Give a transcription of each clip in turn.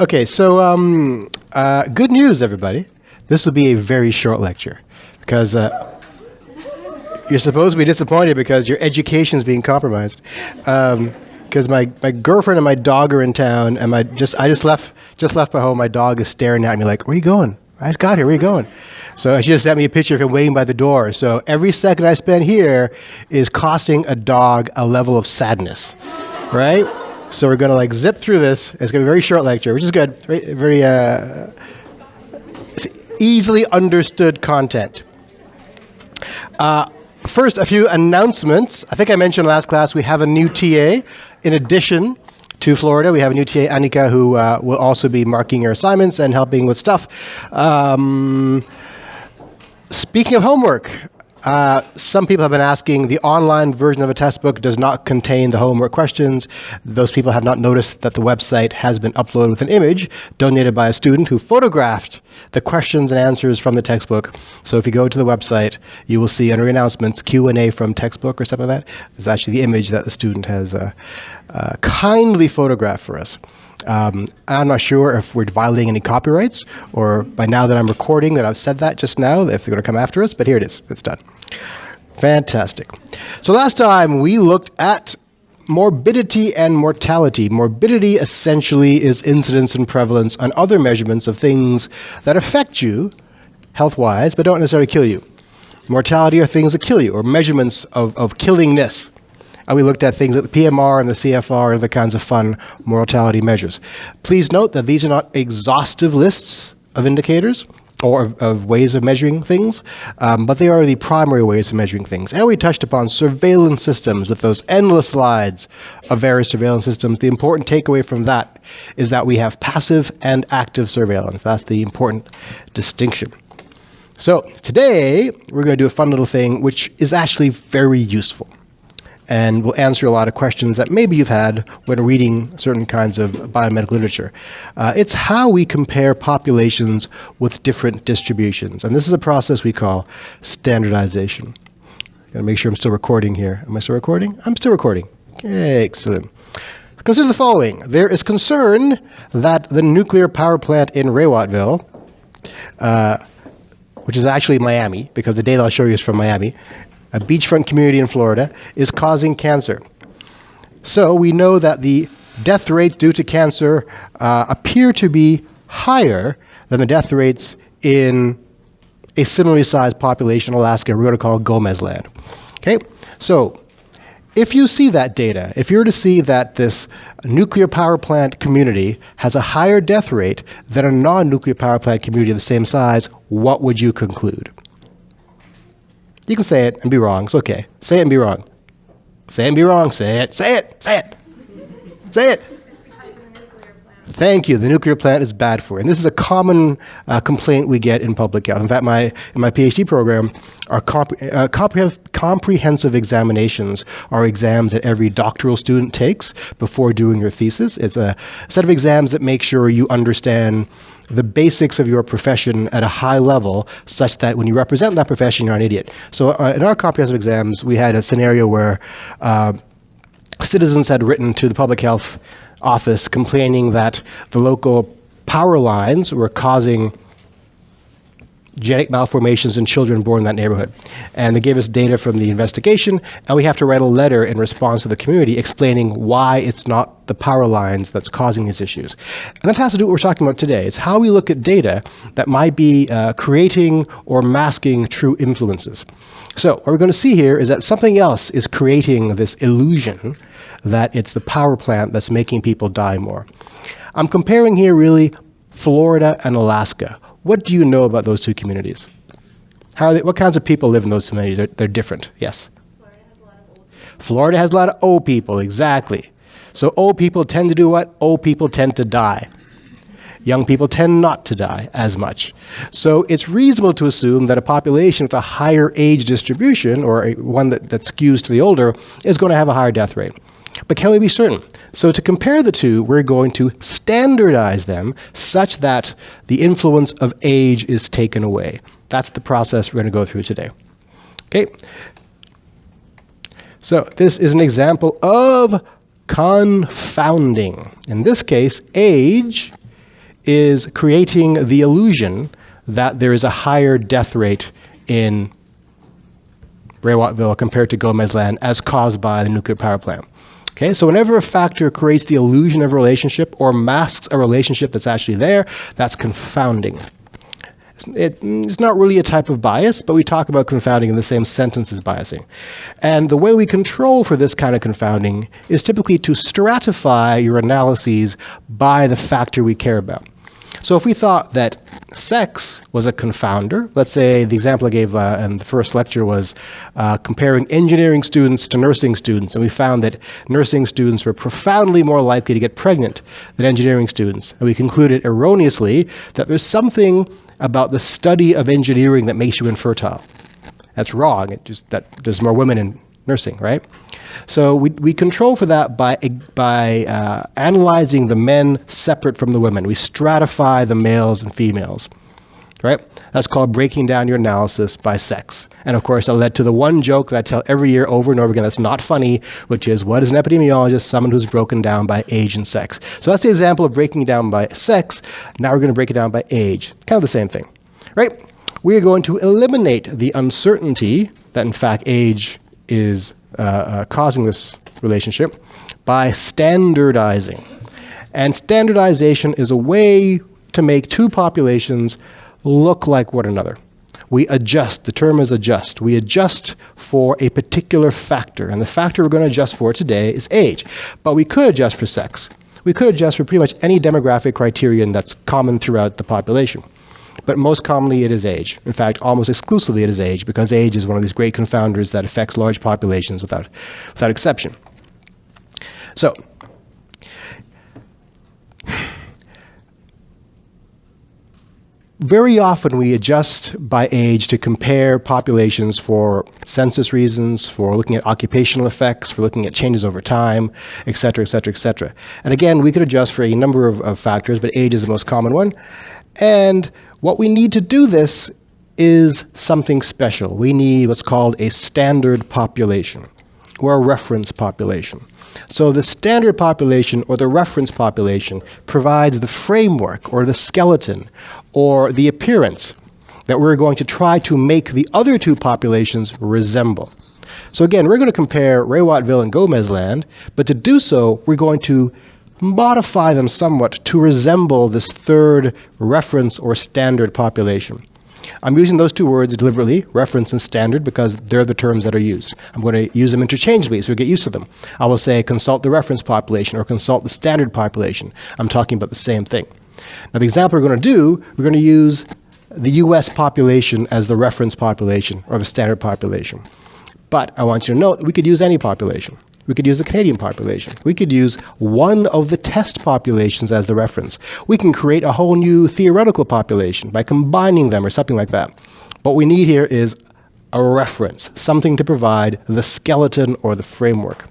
Okay, so good news, everybody. This will be a very short lecture because you're supposed to be disappointed because your education is being compromised. Because my girlfriend and my dog are in town, and I just left my home. My dog is staring at me like, "Where are you going? I just got here. Where are you going?" So she just sent me a picture of him waiting by the door. So every second I spend here is costing a dog a level of sadness, right? So we're gonna like zip through this. It's gonna be a very short lecture, which is good. Very easily understood content. First, a few announcements. I think I mentioned last class we have a new TA. In addition to Florida, we have a new TA, Annika, who will also be marking your assignments and helping with stuff. Speaking of homework, some people have been asking, the online version of a test book does not contain the homework questions. Those people have not noticed that the website has been uploaded with an image donated by a student who photographed the questions and answers from the textbook. So if you go to the website, you will see under announcements, Q&A from textbook or something like that. It's actually the image that the student has kindly photographed for us. I'm not sure if we're violating any copyrights, or by now that I'm recording that I've said that just now, if they're going to come after us, but here it is. It's done. Fantastic. So last time we looked at morbidity and mortality. Morbidity essentially is incidence and prevalence on other measurements of things that affect you health-wise, but don't necessarily kill you. Mortality are things that kill you, or measurements of killingness. And we looked at things like the PMR and the CFR and other kinds of fun mortality measures. Please note that these are not exhaustive lists of indicators or of ways of measuring things, but they are the primary ways of measuring things. And we touched upon surveillance systems with those endless slides of various surveillance systems. The important takeaway from that is that we have passive and active surveillance. That's the important distinction. So today, we're going to do a fun little thing which is actually very useful, and will answer a lot of questions that maybe you've had when reading certain kinds of biomedical literature. It's how we compare populations with different distributions. And this is a process we call standardization. Gotta make sure I'm still recording here. Am I still recording? I'm still recording. Okay, excellent. Consider the following. There is concern that the nuclear power plant in Raywattville, which is actually Miami, because the data I'll show you is from Miami, a beachfront community in Florida, is causing cancer. So we know that the death rates due to cancer appear to be higher than the death rates in a similarly sized population in Alaska we're going to call Gomez land. Okay, so if you see that data, if you were to see that this nuclear power plant community has a higher death rate than a non-nuclear power plant community of the same size, what would you conclude? You can say it and be wrong. It's okay. Say it and be wrong. Say it and be wrong. Say it. Say it. Say it. Say it. Thank you. The nuclear plant is bad for you. And this is a common complaint we get in public health. In fact, in my PhD program, our comprehensive examinations are exams that every doctoral student takes before doing your thesis. It's a set of exams that make sure you understand the basics of your profession at a high level, such that when you represent that profession, you're not an idiot. So in our comprehensive exams, we had a scenario where citizens had written to the public health office complaining that the local power lines were causing genetic malformations in children born in that neighborhood. And they gave us data from the investigation, and we have to write a letter in response to the community explaining why it's not the power lines that's causing these issues. And that has to do with what we're talking about today. It's how we look at data that might be creating or masking true influences. So what we're going to see here is that something else is creating this illusion that it's the power plant that's making people die more. I'm comparing here really Florida and Alaska. What do you know about those two communities? What kinds of people live in those communities? They're different. Yes? Florida has a lot of old people, exactly. So old people tend to do what? Old people tend to die. Young people tend not to die as much. So it's reasonable to assume that a population with a higher age distribution, or one that skews to the older, is going to have a higher death rate. But can we be certain? So to compare the two, we're going to standardize them such that the influence of age is taken away. That's the process we're going to go through today. Okay. So this is an example of confounding. In this case, age is creating the illusion that there is a higher death rate in Ray-Wattville compared to Gomez Land as caused by the nuclear power plant. Okay, so whenever a factor creates the illusion of a relationship or masks a relationship that's actually there, that's confounding. It's not really a type of bias, but we talk about confounding in the same sentence as biasing. And the way we control for this kind of confounding is typically to stratify your analyses by the factor we care about. So if we thought that sex was a confounder, let's say the example I gave in the first lecture was comparing engineering students to nursing students, and we found that nursing students were profoundly more likely to get pregnant than engineering students. And we concluded erroneously that there's something about the study of engineering that makes you infertile. That's wrong. It just that there's more women in nursing, right? So we control for that by analyzing the men separate from the women. We stratify the males and females, right? That's called breaking down your analysis by sex. And of course, that led to the one joke that I tell every year over and over again that's not funny, which is, what is an epidemiologist? Someone who's broken down by age and sex. So that's the example of breaking down by sex. Now we're going to break it down by age. Kind of the same thing, right? We are going to eliminate the uncertainty that, in fact, age is causing this relationship by standardizing. And standardization is a way to make two populations look like one another. We adjust. The term is adjust. We adjust for a particular factor, and the factor we're going to adjust for today is age. But we could adjust for sex. We could adjust for pretty much any demographic criterion that's common throughout the population. But most commonly it is age. In fact, almost exclusively it is age, because age is one of these great confounders that affects large populations without exception. So, very often we adjust by age to compare populations for census reasons, for looking at occupational effects, for looking at changes over time, et cetera, et cetera, et cetera. And again, we could adjust for a number of factors, but age is the most common one. And what we need to do this is something special. We need what's called a standard population or a reference population. So the standard population or the reference population provides the framework or the skeleton or the appearance that we're going to try to make the other two populations resemble. So again, we're going to compare Ray-Wattville and Gomez Land, but to do so, we're going to modify them somewhat to resemble this third reference or standard population. I'm using those two words deliberately, reference and standard, because they're the terms that are used. I'm going to use them interchangeably so we get used to them. I will say consult the reference population or consult the standard population. I'm talking about the same thing. Now the example we're going to do, we're going to use the US population as the reference population or the standard population. But I want you to note that we could use any population. We could use the Canadian population. We could use one of the test populations as the reference. We can create a whole new theoretical population by combining them or something like that. What we need here is a reference, something to provide the skeleton or the framework.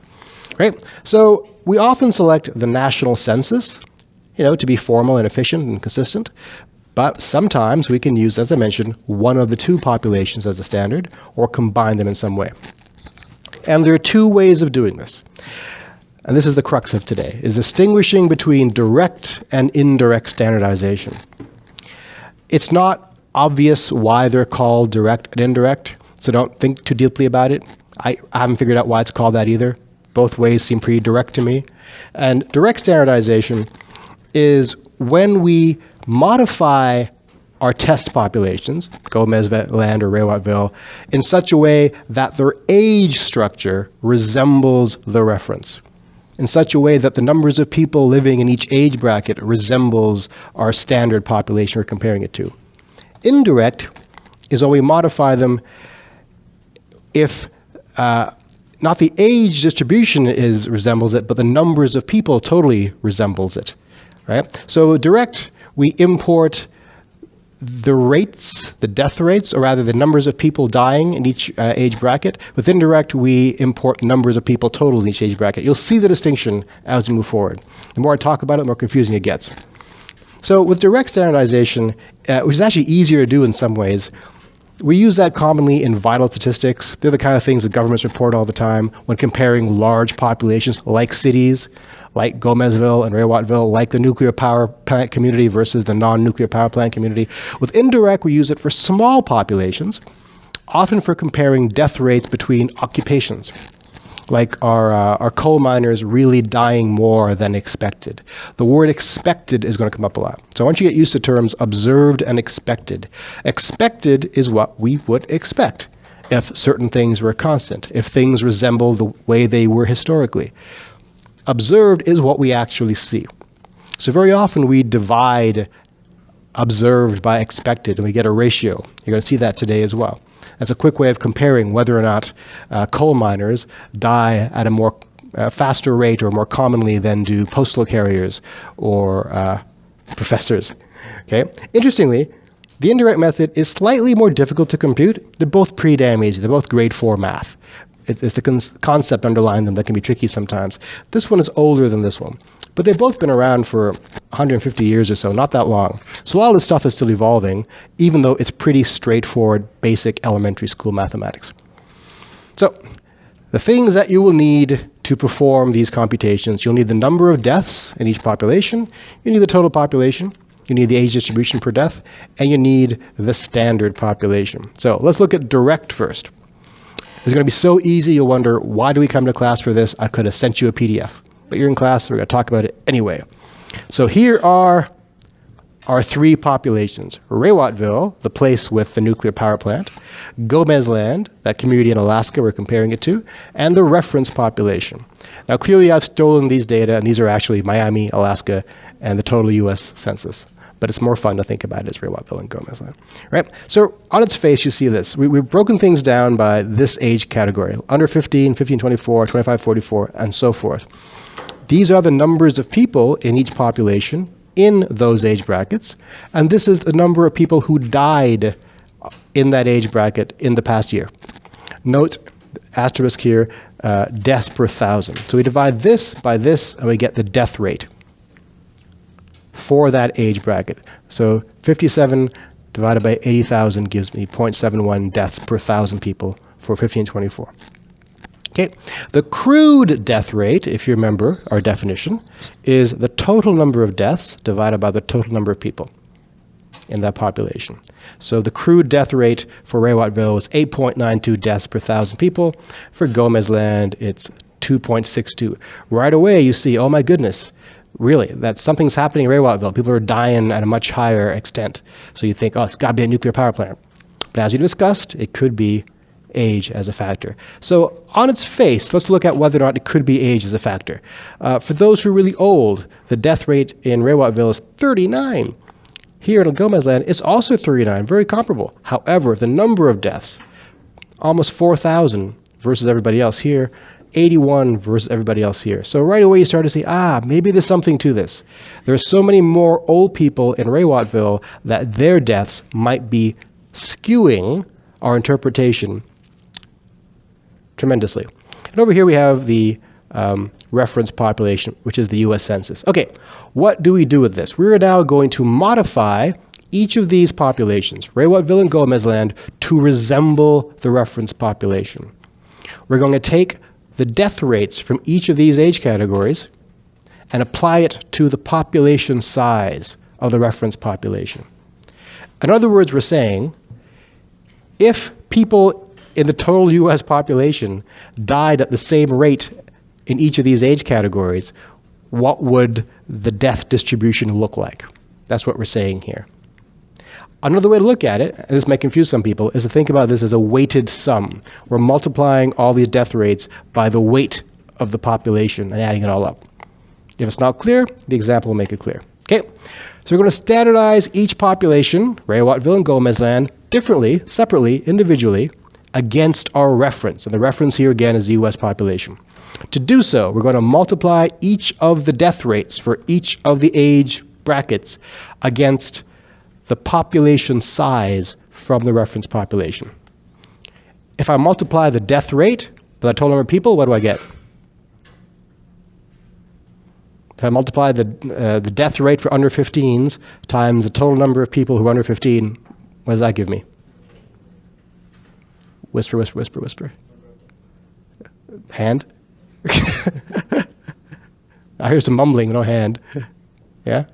Right? So we often select the national census, to be formal and efficient and consistent. But sometimes we can use, as I mentioned, one of the two populations as a standard or combine them in some way. And there are two ways of doing this. And this is the crux of today, is distinguishing between direct and indirect standardization. It's not obvious why they're called direct and indirect, so don't think too deeply about it. I haven't figured out why it's called that either. Both ways seem pretty direct to me. And direct standardization is when we modify our test populations, Gomez Land or Ray-Wattville, in such a way that their age structure resembles the reference, in such a way that the numbers of people living in each age bracket resembles our standard population we're comparing it to. Indirect is when we modify them if not the age distribution resembles it, but the numbers of people totally resembles it. Right? So direct, we import the rates, the death rates, or rather the numbers of people dying in each age bracket. With indirect, we import numbers of people total in each age bracket. You'll see the distinction as we move forward. The more I talk about it, the more confusing it gets. So with direct standardization, which is actually easier to do in some ways, We use that commonly in vital statistics. They're the kind of things that governments report all the time when comparing large populations like cities, like Gomezville and Rewattville, like the nuclear power plant community versus the non-nuclear power plant community. With indirect, we use it for small populations, often for comparing death rates between occupations. Like are coal miners really dying more than expected? The word expected is going to come up a lot. So I want you to get used to terms observed and expected. Expected is what we would expect if certain things were constant, if things resemble the way they were historically. Observed is what we actually see. So very often we divide observed by expected and we get a ratio. You're going to see that today as well. That's a quick way of comparing whether or not coal miners die at a more faster rate or more commonly than do postal carriers or professors. Okay. Interestingly, the indirect method is slightly more difficult to compute. They're both pretty damn easy. They're both grade 4 math. It's the concept underlying them that can be tricky sometimes. This one is older than this one, but they've both been around for 150 years or so, not that long. So a lot of this stuff is still evolving, even though it's pretty straightforward, basic elementary school mathematics. So the things that you will need to perform these computations, you'll need the number of deaths in each population, you need the total population, you need the age distribution per death, and you need the standard population. So let's look at direct first. It's going to be so easy, you'll wonder, why do we come to class for this? I could have sent you a PDF. But you're in class, so we're going to talk about it anyway. So here are our three populations. Rewattville, the place with the nuclear power plant. Gomezland, that community in Alaska we're comparing it to. And the reference population. Now clearly I've stolen these data, and these are actually Miami, Alaska, and the total US census. But it's more fun to think about it as Rewattville and Gomezland. Right? So on its face, you see this. We've broken things down by this age category. Under 15, 15-24, 25-44, and so forth. These are the numbers of people in each population in those age brackets. And this is the number of people who died in that age bracket in the past year. Note, asterisk here, deaths per thousand. So we divide this by this, and we get the death rate for that age bracket. So 57 divided by 80,000 gives me 0.71 deaths per thousand people for 15-24. Okay, the crude death rate, if you remember our definition, is the total number of deaths divided by the total number of people in that population. So the crude death rate for Rewattville is 8.92 deaths per thousand people. For Gomezland, it's 2.62. Right away, you see, oh my goodness, really, that something's happening in Rewattville. People are dying at a much higher extent. So you think, oh, it's got to be a nuclear power plant. But as you discussed, it could be age as a factor. So on its face, let's look at whether or not it could be age as a factor. For those who are really old, the death rate in Rewattville is 39. Here in Gomezland, it's also 39, very comparable. However, the number of deaths, almost 4,000 versus everybody else here, 81 versus everybody else here. So right away you start to see, maybe there's something to this. There's so many more old people in Rewattville that their deaths might be skewing our interpretation tremendously. And over here we have the reference population, which is the US Census. Okay, what do we do with this? We're now going to modify each of these populations, Rewattville and Gomezland, to resemble the reference population. We're going to take the death rates from each of these age categories and apply it to the population size of the reference population. In other words, we're saying if people in the total US population died at the same rate in each of these age categories, what would the death distribution look like? That's what we're saying here. Another way to look at it, and this might confuse some people, is to think about this as a weighted sum. We're multiplying all these death rates by the weight of the population and adding it all up. If it's not clear, the example will make it clear. Okay, so we're going to standardize each population, Rewattville and Gomezland, differently, separately, individually, against our reference. And the reference here again is the US population. To do so, we're going to multiply each of the death rates for each of the age brackets against the population size from the reference population. If I multiply the death rate by the total number of people, what do I get? If I multiply the death rate for under 15s times the total number of people who are under 15, what does that give me? Whisper, whisper, whisper, whisper. Hand? I hear some mumbling, no hand. Yeah?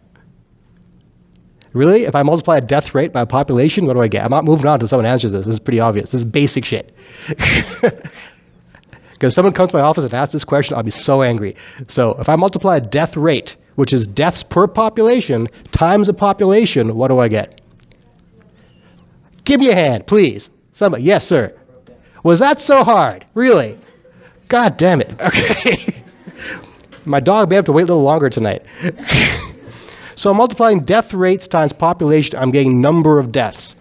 Really? If I multiply a death rate by a population, what do I get? I'm not moving on until someone answers this. This is pretty obvious. This is basic shit. Because someone comes to my office and asks this question, I'll be so angry. So if I multiply a death rate, which is deaths per population, times a population, what do I get? Give me a hand, please. Somebody. Yes, sir. Was that so hard? Really? God damn it. Okay. My dog may have to wait a little longer tonight. So I'm multiplying death rates times population, I'm getting number of deaths.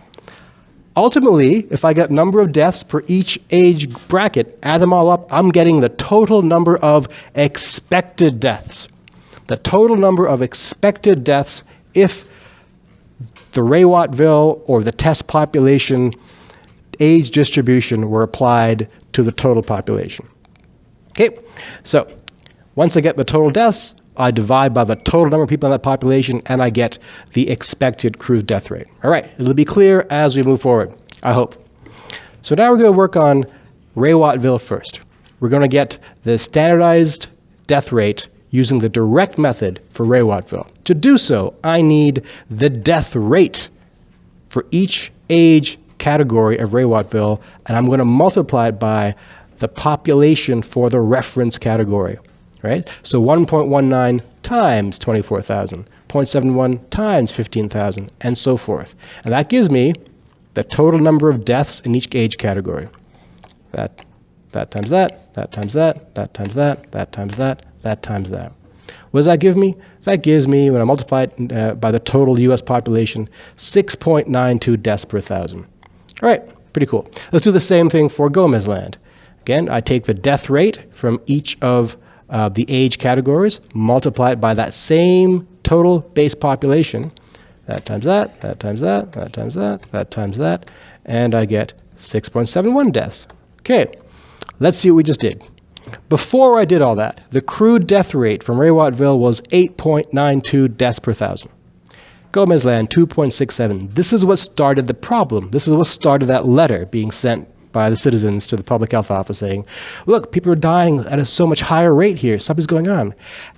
Ultimately, if I get number of deaths per each age bracket, add them all up, I'm getting the total number of expected deaths. The total number of expected deaths if the Ray-Wattville or the test population age distribution were applied to the total population. Okay, so once I get the total deaths, I divide by the total number of people in that population, and I get the expected cruise death rate. All right, it'll be clear as we move forward, I hope. So now we're going to work on Ray-Wattville first. We're going to get the standardized death rate using the direct method for Ray-Wattville. To do so, I need the death rate for each age category of Ray-Wattville, and I'm going to multiply it by the population for the reference category. Right? So 1.19 times 24,000, 0.71 times 15,000, and so forth. And that gives me the total number of deaths in each age category. That times that, that times that, that times that, that times that, that times that. What does that give me? That gives me, when I multiply it by the total U.S. population, 6.92 deaths per thousand. All right, pretty cool. Let's do the same thing for Gomez Land. Again, I take the death rate from each of the age categories, multiply it by that same total base population, that times that, that times that, that times that, that times that, and I get 6.71 deaths. Okay, let's see what we just did. Before I did all that, the crude death rate from Ray-Wattville was 8.92 deaths per thousand. Gomez Land, 2.67. This is what started the problem. This is what started that letter being sent by the citizens to the public health office saying, look, people are dying at a so much higher rate here. Something's going on.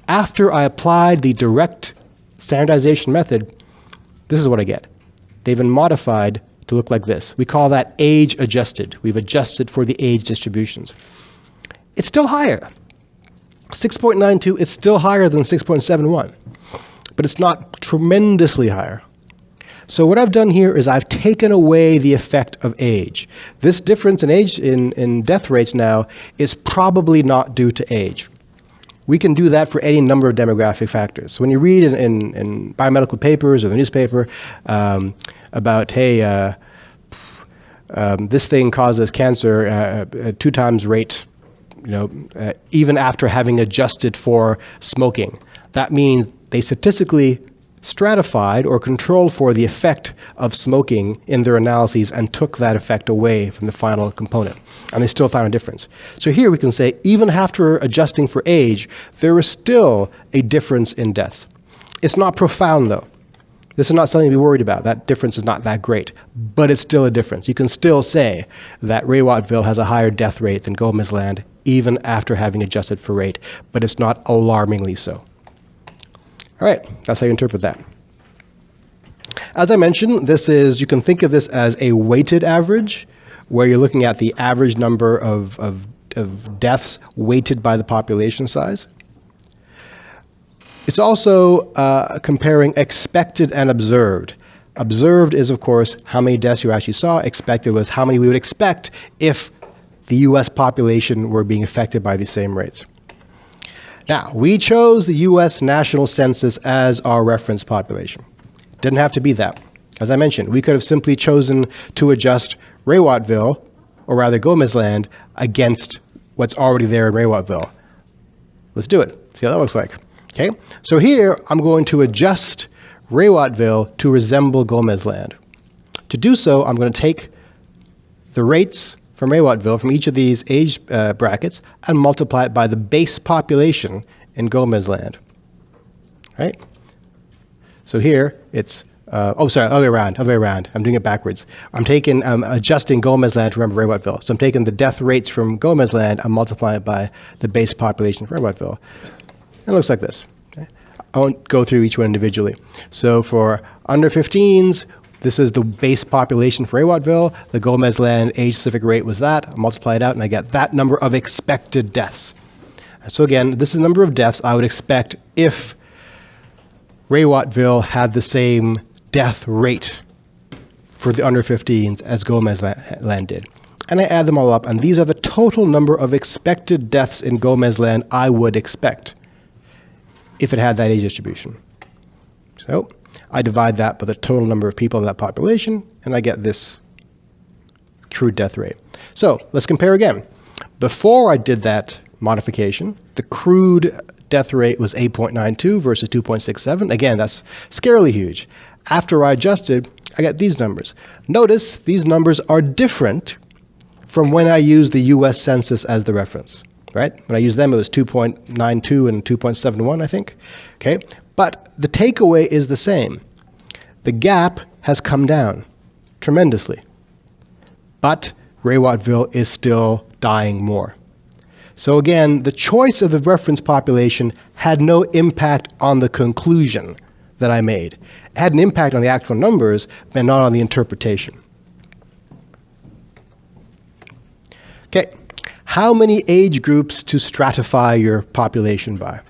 After I applied the direct standardization method, this is what I get. They've been modified to look like this. We call that age adjusted. We've adjusted for the age distributions. It's still higher. 6.92, it's still higher than 6.71, but it's not tremendously higher. So what I've done here is I've taken away the effect of age. This difference in age in death rates now is probably not due to age. We can do that for any number of demographic factors. So when you read in biomedical papers or the newspaper about, hey, this thing causes cancer 2 times rate, even after having adjusted for smoking, that means they statistically stratified or controlled for the effect of smoking in their analyses and took that effect away from the final component. And they still found a difference. So here we can say, even after adjusting for age, there is still a difference in deaths. It's not profound, though. This is not something to be worried about. That difference is not that great, but it's still a difference. You can still say that Ray-Wattville has a higher death rate than Gomez Land, even after having adjusted for rate, but it's not alarmingly so. All right, that's how you interpret that. As I mentioned, you can think of this as a weighted average, where you're looking at the average number of deaths weighted by the population size. It's also comparing expected and observed. Observed is, of course, how many deaths you actually saw. Expected was how many we would expect if the U.S. population were being affected by these same rates. Now, we chose the U.S. National Census as our reference population. Didn't have to be that. As I mentioned, we could have simply chosen to adjust Ray-Wattville, or rather Gomez Land, against what's already there in Ray-Wattville. Let's do it. See how that looks like. Okay, so here I'm going to adjust Ray-Wattville to resemble Gomez Land. To do so, I'm going to take the rates from Ray-Wattville from each of these age brackets and multiply it by the base population in Gomez Land. Right? So here it's Oh, sorry, other way around. I'm doing it backwards. I'm adjusting Gomez land to remember Raywattville. So I'm taking the death rates from Gomez land, I'm multiplying it by the base population for Raywattville. It looks like this. Okay? I won't go through each one individually. So for under 15s, this is the base population for Raywattville. The Gomez land age-specific rate was that. I multiply it out, and I get that number of expected deaths. So again, this is the number of deaths I would expect if Raywattville had the same death rate for the under 15s as Gomez land did. And I add them all up, and these are the total number of expected deaths in Gomez land I would expect if it had that age distribution. So I divide that by the total number of people in that population, and I get this true death rate. So let's compare again. Before I did that modification, the crude death rate was 8.92 versus 2.67. Again, that's scarily huge. After I adjusted, I got these numbers. Notice these numbers are different from when I used the US Census as the reference, right? When I used them, it was 2.92 and 2.71, I think. Okay, but the takeaway is the same. The gap has come down tremendously, but Raywattville is still dying more. So again, the choice of the reference population had no impact on the conclusion that I made. It had an impact on the actual numbers, but not on the interpretation. Okay, how many age groups to stratify your population by?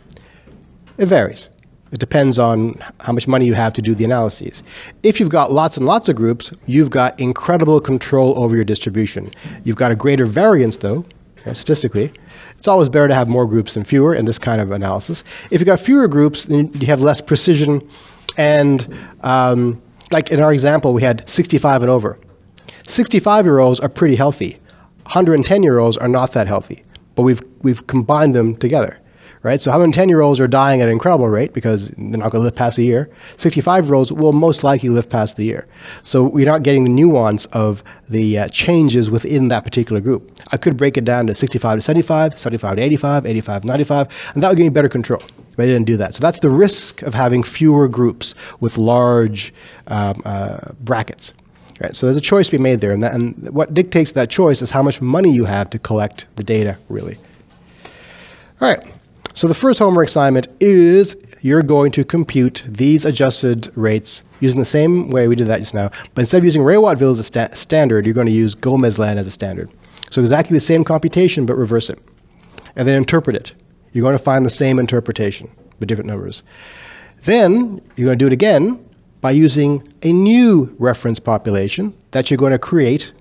It varies. It depends on how much money you have to do the analyses. If you've got lots and lots of groups, you've got incredible control over your distribution. You've got a greater variance, though, statistically. It's always better to have more groups than fewer in this kind of analysis. If you've got fewer groups, then you have less precision. And like in our example, we had 65 and over. 65-year-olds are pretty healthy. 110-year-olds are not that healthy. But we've combined them together. Right? So 110-year-olds are dying at an incredible rate because they're not going to live past a year. 65-year-olds will most likely live past the year. So we're not getting the nuance of the changes within that particular group. I could break it down to 65 to 75, 75 to 85, 85 to 95, and that would give me better control. But I didn't do that. So that's the risk of having fewer groups with large brackets. Right? So there's a choice to be made there, and what dictates that choice is how much money you have to collect the data, really. All right. So the first homework assignment is you're going to compute these adjusted rates using the same way we did that just now, but instead of using Raywattville as a standard, you're going to use Gomez land as a standard. So exactly the same computation, but reverse it. And then interpret it. You're going to find the same interpretation with different numbers. Then you're going to do it again by using a new reference population that you're going to create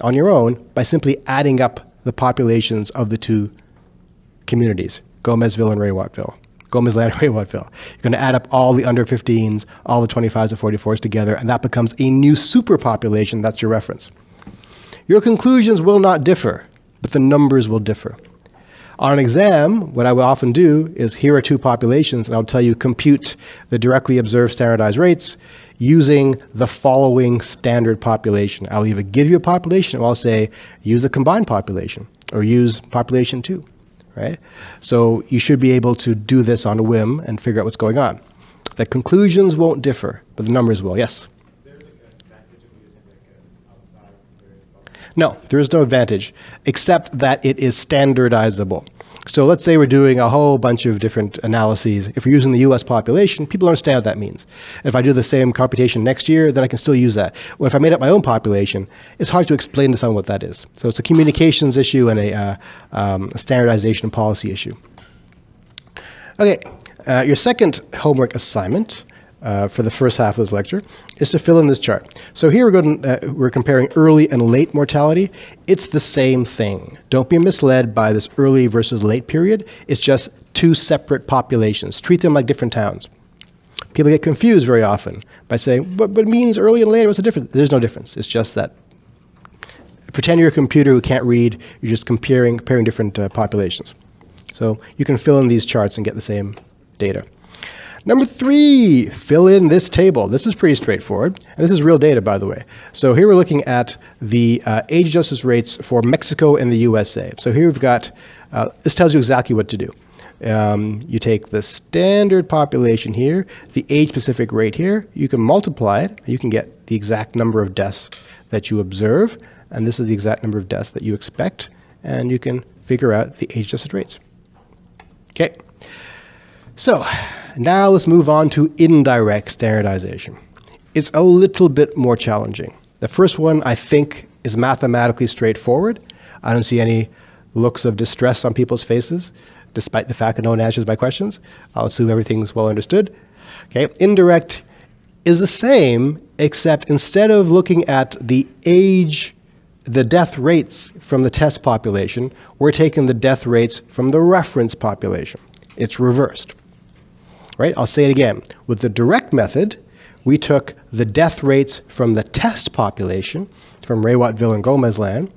on your own by simply adding up the populations of the two communities. Gomezville and Raywattville. Gomez land and Raywattville. You're going to add up all the under 15s, all the 25s and 44s together, and that becomes a new superpopulation. That's your reference. Your conclusions will not differ, but the numbers will differ. On an exam, what I will often do is here are two populations, and I'll tell you compute the directly observed standardized rates using the following standard population. I'll either give you a population or I'll say use the combined population or use population 2. Right? So you should be able to do this on a whim and figure out what's going on. The conclusions won't differ, but the numbers will. Yes? Is there like an advantage of using like an outside variable? No, there is no advantage, except that it is standardizable. So let's say we're doing a whole bunch of different analyses. If we're using the US population, people understand what that means. If I do the same computation next year, then I can still use that. Well, if I made up my own population, it's hard to explain to someone what that is. So it's a communications issue and a standardization policy issue. Okay, your second homework assignment for the first half of this lecture is to fill in this chart. So here we're comparing early and late mortality. It's the same thing. Don't be misled by this early versus late period. It's just two separate populations. Treat them like different towns. People get confused very often by saying, but it means early and late, what's the difference? There's no difference. It's just that. Pretend you're a computer who can't read. You're just comparing different populations. So you can fill in these charts and get the same data. Number 3, fill in this table. This is pretty straightforward, and this is real data, by the way. So here we're looking at the age justice rates for Mexico and the USA. So here we've got, this tells you exactly what to do. You take the standard population here, the age-specific rate here, you can multiply it, you can get the exact number of deaths that you observe, and this is the exact number of deaths that you expect, and you can figure out the age-adjusted rates. Okay, so now let's move on to indirect standardization. It's a little bit more challenging. The first one, I think, is mathematically straightforward. I don't see any looks of distress on people's faces, despite the fact that no one answers my questions. I'll assume everything's well understood. Okay, indirect is the same, except instead of looking at the death rates from the test population, we're taking the death rates from the reference population. It's reversed. Right? I'll say it again. With the direct method, we took the death rates from the test population, from Ray-Wattville and Gomez land,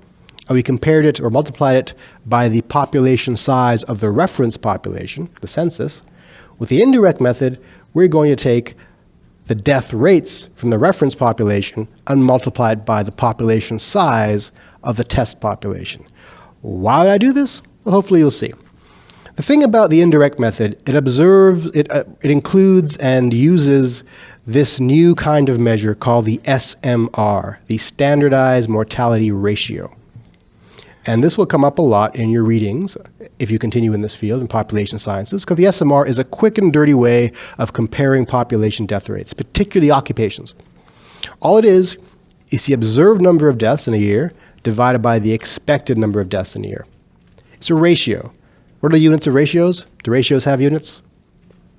and we compared it or multiplied it by the population size of the reference population, the census. With the indirect method, we're going to take the death rates from the reference population and multiply it by the population size of the test population. Why would I do this? Well, hopefully you'll see. The thing about the indirect method, it includes and uses this new kind of measure called the SMR, the Standardized Mortality Ratio. And this will come up a lot in your readings if you continue in this field in population sciences, because the SMR is a quick and dirty way of comparing population death rates, particularly occupations. All it is the observed number of deaths in a year divided by the expected number of deaths in a year. It's a ratio. What are the units of ratios? Do ratios have units?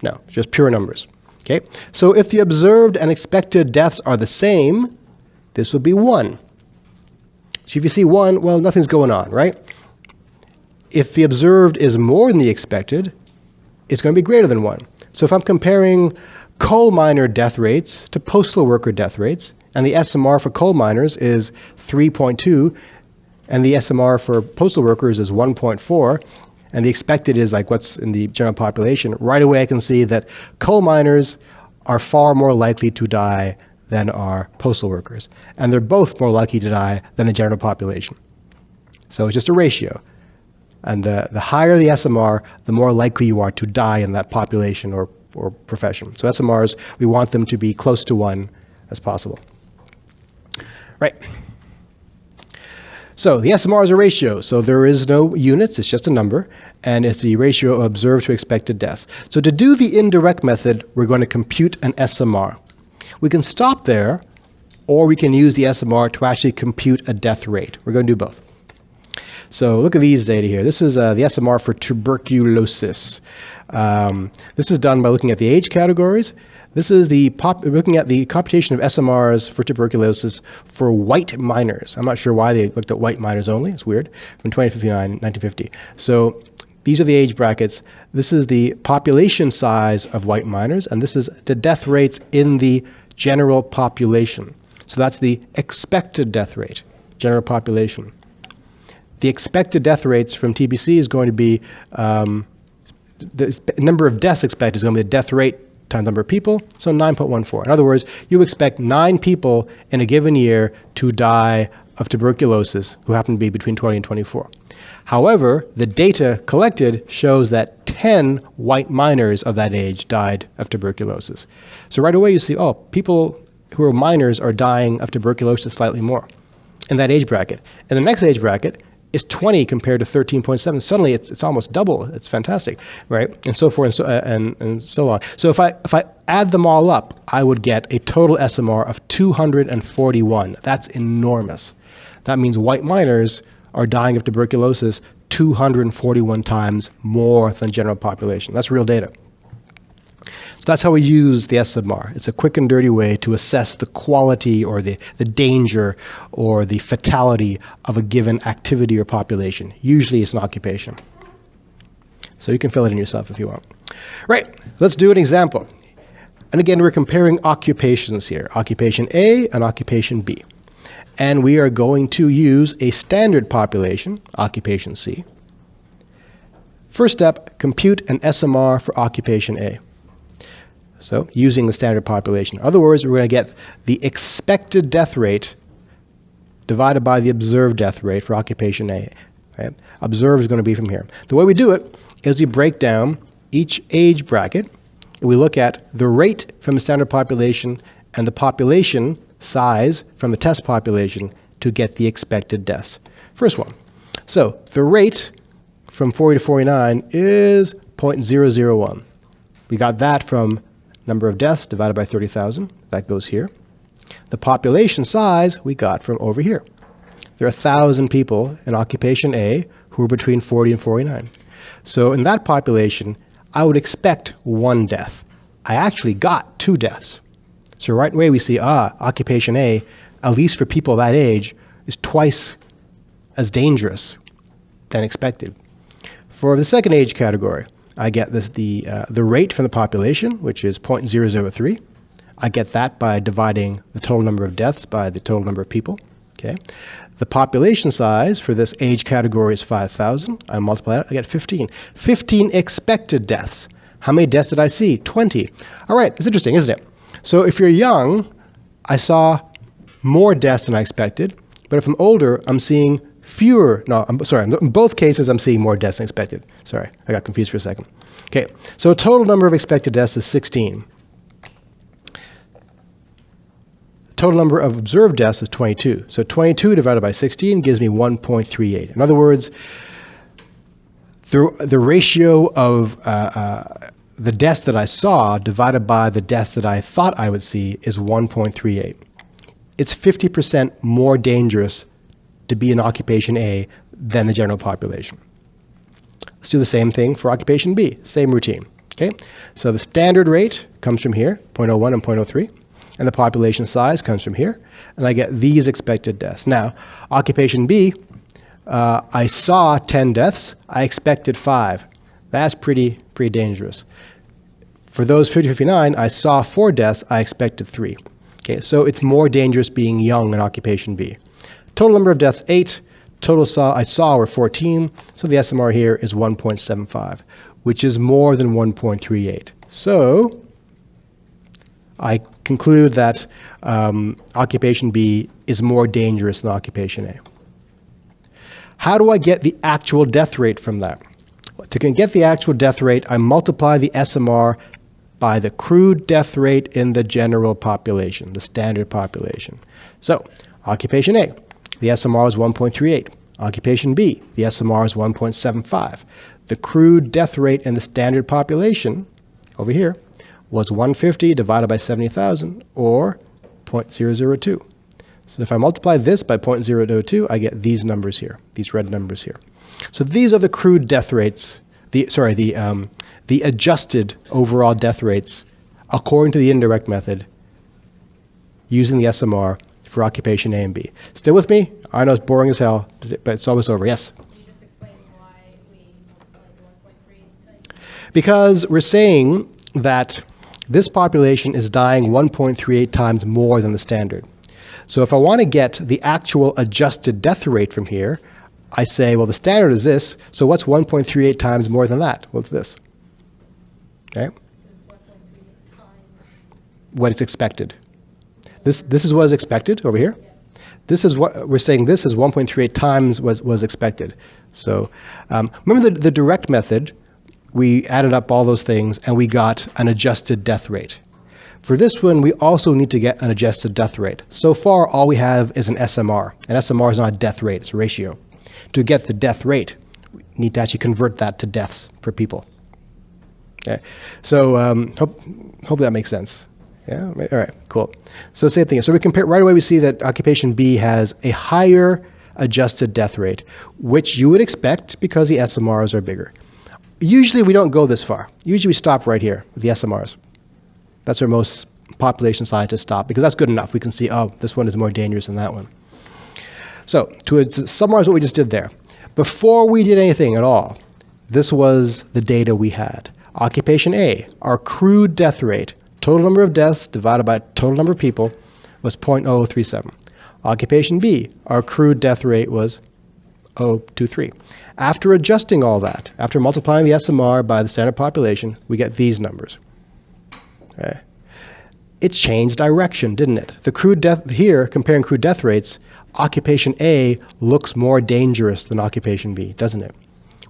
No, just pure numbers. Okay? So if the observed and expected deaths are the same, this would be 1. So if you see 1, well, nothing's going on, right? If the observed is more than the expected, it's going to be greater than 1. So if I'm comparing coal miner death rates to postal worker death rates, and the SMR for coal miners is 3.2, and the SMR for postal workers is 1.4, and the expected is like what's in the general population, right away I can see that coal miners are far more likely to die than are postal workers. And they're both more likely to die than the general population. So it's just a ratio. And the higher the SMR, the more likely you are to die in that population or profession. So SMRs, we want them to be close to 1 as possible. Right. So the SMR is a ratio. So there is no units, it's just a number. And it's the ratio of observed to expected deaths. So to do the indirect method, we're going to compute an SMR. We can stop there, or we can use the SMR to actually compute a death rate. We're going to do both. So look at these data here. This is the SMR for tuberculosis. This is done by looking at the age categories. This is looking at the computation of SMRs for tuberculosis for white miners. I'm not sure why they looked at white miners only. It's weird. From 2059 to 1950. So these are the age brackets. This is the population size of white miners, and this is the death rates in the general population. So that's the expected death rate, general population. The expected death rates from TBC is going to be the number of deaths expected is going to be the death rate times number of people, so 9.14. In other words, you expect 9 people in a given year to die of tuberculosis who happen to be between 20 and 24. However, the data collected shows that 10 white miners of that age died of tuberculosis. So right away you see, oh, people who are miners are dying of tuberculosis slightly more in that age bracket. In the next age bracket is 20 compared to 13.7. Suddenly it's almost double. It's fantastic, right? And so forth and so on. So if I add them all up, I would get a total SMR of 241. That's enormous. That means white miners are dying of tuberculosis 241 times more than general population. That's real data. So that's how we use the SMR. It's a quick and dirty way to assess the quality or the danger or the fatality of a given activity or population. Usually it's an occupation. So you can fill it in yourself if you want. Right, let's do an example. And again, we're comparing occupations here, occupation A and occupation B. And we are going to use a standard population, occupation C. First step, compute an SMR for occupation A. So using the standard population. In other words, we're going to get the expected death rate divided by the observed death rate for occupation A. Okay? Observed is going to be from here. The way we do it is we break down each age bracket, and we look at the rate from the standard population and the population size from the test population to get the expected deaths. First one. So the rate from 40 to 49 is 0.001. We got that from number of deaths divided by 30,000. That goes here. The population size we got from over here. There are 1,000 people in occupation A who are between 40 and 49. So in that population, I would expect 1 death. I actually got 2 deaths. So right away we see, occupation A, at least for people that age, is twice as dangerous than expected. For the second age category, I get this, the rate from the population, which is 0.003. I get that by dividing the total number of deaths by the total number of people. Okay. The population size for this age category is 5,000. I multiply that, I get 15. 15 expected deaths. How many deaths did I see? 20. All right, it's interesting, isn't it? So if you're young, I saw more deaths than I expected. But if I'm older, I'm seeing fewer. No, I'm sorry. In both cases, I'm seeing more deaths than expected. Sorry, I got confused for a second. Okay, so total number of expected deaths is 16. Total number of observed deaths is 22. So 22 divided by 16 gives me 1.38. In other words, the ratio of the deaths that I saw divided by the deaths that I thought I would see is 1.38. It's 50% more dangerous to be in occupation A than the general population. Let's do the same thing for occupation B, same routine. Okay, so the standard rate comes from here, 0.01 and 0.03. And the population size comes from here, and I get these expected deaths. Now, occupation B, I saw 10 deaths. I expected 5. That's pretty dangerous. For those 50-59, I saw 4 deaths. I expected 3. Okay, so it's more dangerous being young in occupation B. Total number of deaths, 8. Total I saw were 14. So the SMR here is 1.75, which is more than 1.38. So I conclude that occupation B is more dangerous than occupation A. How do I get the actual death rate from that? To get the actual death rate, I multiply the SMR by the crude death rate in the general population, the standard population. So, occupation A, the SMR is 1.38. Occupation B, the SMR is 1.75. The crude death rate in the standard population, over here, was 150 divided by 70,000, or 0.002. So if I multiply this by 0.002, I get these numbers here, these red numbers here. So these are the crude death rates, the adjusted overall death rates according to the indirect method using the SMR for occupation A and B. Still with me? I know it's boring as hell, but it's almost over. Yes? Can you just explain why we multiplied the 1.3 times? Because we're saying that this population is dying 1.38 times more than the standard. So if I want to get the actual adjusted death rate from here, I say, well, the standard is this, so what's 1.38 times more than that? What's this? Okay? What is expected. This is what is expected over here. This is what we're saying, this is 1.38 times was expected. So remember the direct method, we added up all those things and we got an adjusted death rate. For this one, we also need to get an adjusted death rate. So far, all we have is an SMR. An SMR is not a death rate, it's a ratio. To get the death rate, we need to actually convert that to deaths per people. Okay, so hope that makes sense. Yeah, all right, cool. So same thing. So we compare, right away we see that occupation B has a higher adjusted death rate, which you would expect because the SMRs are bigger. Usually we don't go this far. Usually we stop right here with the SMRs. That's where most population scientists stop because that's good enough. We can see, oh, this one is more dangerous than that one. So to summarize what we just did there, before we did anything at all, this was the data we had. Occupation A, our crude death rate, total number of deaths divided by total number of people, was 0.037. Occupation B, our crude death rate was 0.023. After adjusting all that, after multiplying the SMR by the standard population, we get these numbers. Okay. it changed direction, didn't it? The crude death here, comparing crude death rates, occupation A looks more dangerous than occupation B, doesn't it?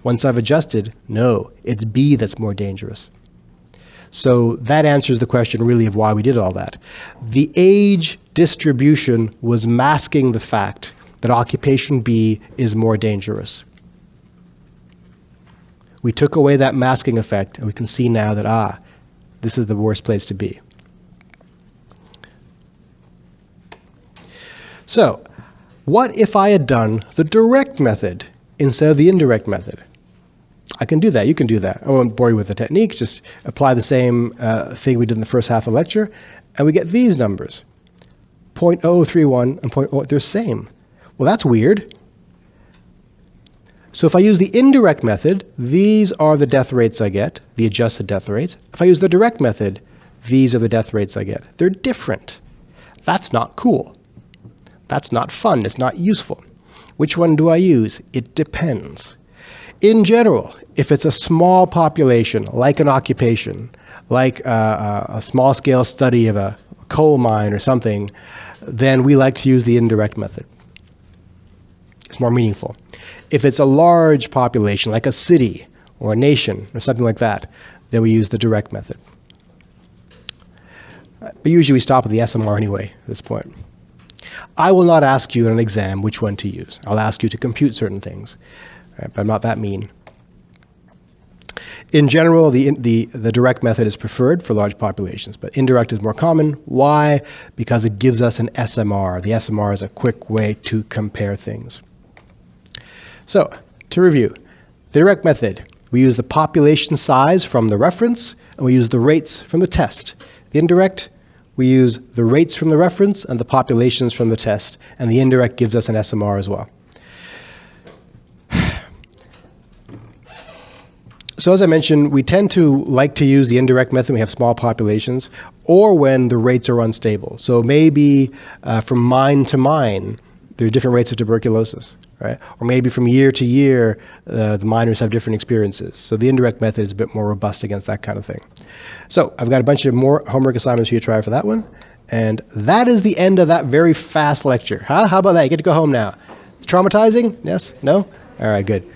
Once I've adjusted, no, it's B that's more dangerous. So that answers the question really of why we did all that. The age distribution was masking the fact that occupation B is more dangerous. We took away that masking effect, and we can see now that, this is the worst place to be. So, what if I had done the direct method instead of the indirect method? I can do that. You can do that. I won't bore you with the technique. Just apply the same thing we did in the first half of the lecture, and we get these numbers. 0.0031 and 0.0, they're the same. Well, that's weird. So if I use the indirect method, these are the death rates I get, the adjusted death rates. If I use the direct method, these are the death rates I get. They're different. That's not cool. That's not fun. It's not useful. Which one do I use? It depends. In general, if it's a small population, like an occupation, like a small-scale study of a coal mine or something, then we like to use the indirect method. It's more meaningful. If it's a large population, like a city or a nation or something like that, then we use the direct method. But usually we stop at the SMR anyway at this point. I will not ask you in an exam which one to use. I'll ask you to compute certain things, right? But I'm not that mean. In general, the direct method is preferred for large populations, but indirect is more common. Why? Because it gives us an SMR. The SMR is a quick way to compare things. So, to review, the direct method, we use the population size from the reference, and we use the rates from the test. The indirect, we use the rates from the reference and the populations from the test, and the indirect gives us an SMR as well. So as I mentioned, we tend to like to use the indirect method when we have small populations, or when the rates are unstable. So maybe from mine to mine, there are different rates of tuberculosis, right? Or maybe from year to year, the miners have different experiences. So the indirect method is a bit more robust against that kind of thing. So I've got a bunch of more homework assignments for you to try for that one. And that is the end of that very fast lecture. Huh? How about that? You get to go home now. Traumatizing? Yes? No? All right, good.